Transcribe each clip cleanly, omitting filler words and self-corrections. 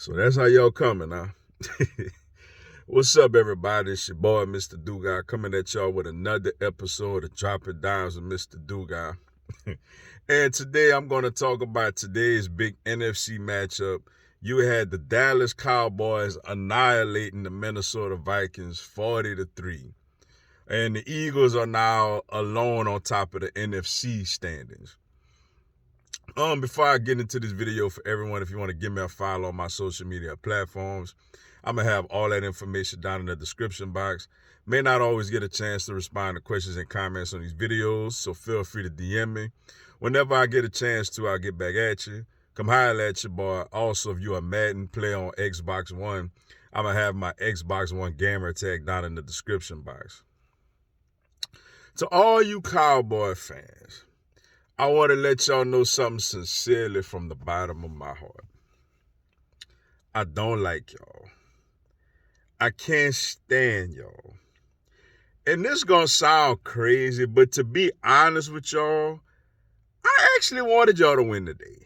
So that's how y'all coming, huh? What's up, everybody? It's your boy, Mr. Dugai, coming at y'all with another episode of Dropping Dimes with Mr. Dugai. And today I'm going to talk about today's big NFC matchup. You had the Dallas Cowboys annihilating the Minnesota Vikings 40-3. And the Eagles are now alone on top of the NFC standings. Before I get into this video, for everyone, if you want to give me a follow on my social media platforms, I'm going to have all that information down in the description box. May not always get a chance to respond to questions and comments on these videos, so feel free to DM me. Whenever I get a chance to, I'll get back at you. Come holler at your boy. Also, if you're a Madden player on Xbox One, I'm going to have my Xbox One gamer tag down in the description box. To all you Cowboy fans, I want to let y'all know something sincerely from the bottom of my heart. I don't like y'all. I can't stand y'all. And this gonna sound crazy, but to be honest with y'all, I actually wanted y'all to win today.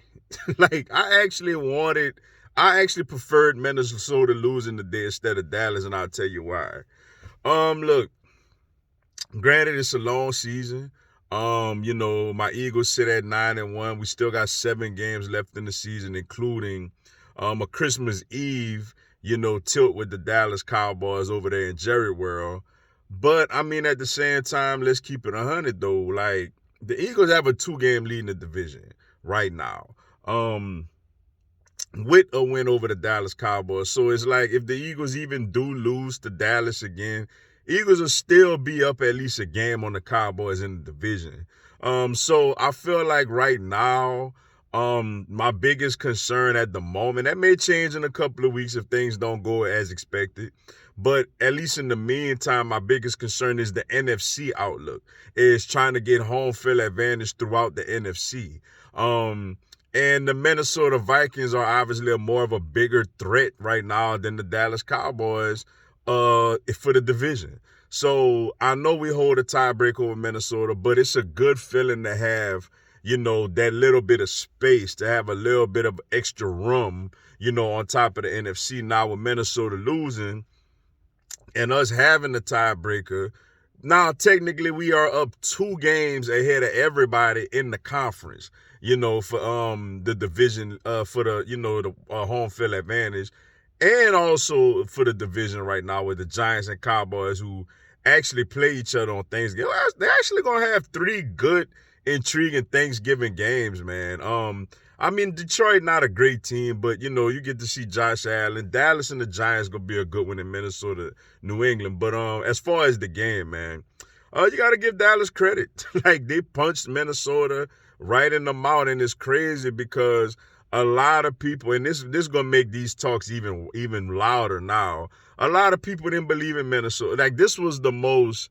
I actually preferred Minnesota losing today instead of Dallas, and I'll tell you why. Look, granted, it's a long season. My Eagles sit at 9-1. We still got 7 games left in the season, including a Christmas Eve, tilt with the Dallas Cowboys over there in Jerry World. But I mean, at the same time, let's keep it 100 though. Like, the Eagles have a 2-game lead in the division right now. With a win over the Dallas Cowboys. So it's like, if the Eagles even do lose to Dallas again, Eagles will still be up at least a game on the Cowboys in the division. So I feel like right now, my biggest concern at the moment, that may change in a couple of weeks if things don't go as expected, but at least in the meantime, my biggest concern is the NFC outlook, is trying to get home field advantage throughout the NFC. And the Minnesota Vikings are obviously more of a bigger threat right now than the Dallas Cowboys for the division. So I know we hold a tiebreak over Minnesota, but it's a good feeling to have, that little bit of space, to have a little bit of extra room, on top of the NFC. Now with Minnesota losing and us having the tiebreaker, now technically we are up 2 games ahead of everybody in the conference, for the division, for the, the home field advantage. And also for the division right now with the Giants and Cowboys, who actually play each other on Thanksgiving. They're actually going to have 3 good, intriguing Thanksgiving games, man. I mean, Detroit, not a great team, but, you get to see Josh Allen. Dallas and the Giants going to be a good one in Minnesota, New England. But as far as the game, man, you got to give Dallas credit. Like, they punched Minnesota right in the mouth, and it's crazy because a lot of people, and this is gonna make these talks even louder now. A lot of people didn't believe in Minnesota. Like, this was the most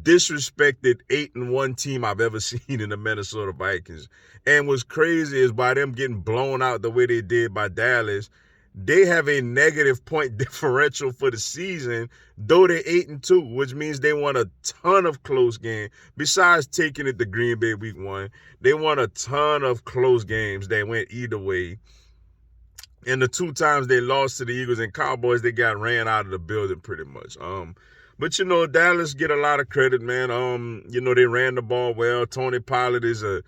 disrespected 8-1 team I've ever seen in the Minnesota Vikings. And what's crazy is, by them getting blown out the way they did by Dallas, they have a negative point differential for the season, though they're 8-2, which means they won a ton of close games. Besides taking it to Green Bay week 1, they won a ton of close games that went either way. And the 2 times they lost to the Eagles and Cowboys, they got ran out of the building pretty much. But Dallas get a lot of credit, man. They ran the ball well. Tony Pollard is a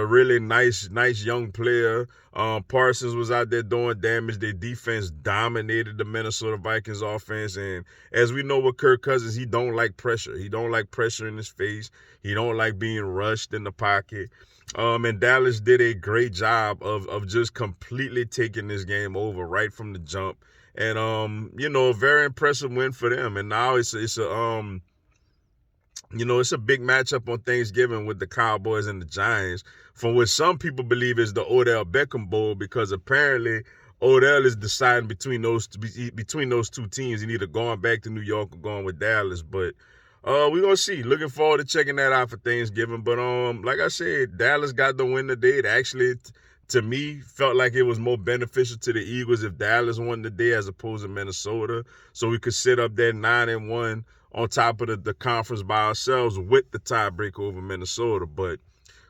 really nice young player. Parsons was out there doing damage. Their defense dominated the Minnesota Vikings offense. And as we know with Kirk Cousins, he don't like pressure. He don't like pressure in his face. He don't like being rushed in the pocket. And Dallas did a great job of just completely taking this game over right from the jump. And a very impressive win for them. And now it's a big matchup on Thanksgiving with the Cowboys and the Giants, from which some people believe is the Odell Beckham Bowl, because apparently Odell is deciding between those 2 teams, and either going back to New York or going with Dallas. But we're going to see. Looking forward to checking that out for Thanksgiving. But like I said, Dallas got the win today. It actually, to me, felt like it was more beneficial to the Eagles if Dallas won today as opposed to Minnesota, so we could sit up there 9-1 on top of the conference by ourselves with the tiebreak over Minnesota. But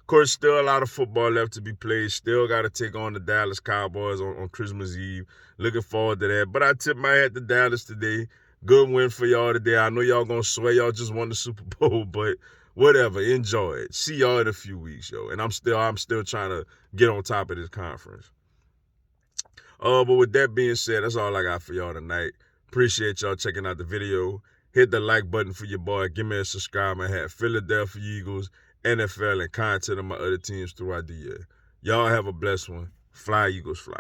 Of course, still a lot of football left to be played. Still got to take on the Dallas Cowboys on Christmas Eve. Looking forward to that. But I tip my hat to Dallas today. Good win for y'all today. I know y'all gonna swear y'all just won the Super Bowl, but whatever. Enjoy it. See y'all in a few weeks, yo. And I'm still trying to get on top of this conference. But with that being said, that's all I got for y'all tonight. Appreciate y'all checking out the video. Hit the like button for your boy. Give me a subscribe. I had Philadelphia Eagles, NFL, and content of my other teams throughout the year. Y'all have a blessed one. Fly, Eagles, fly.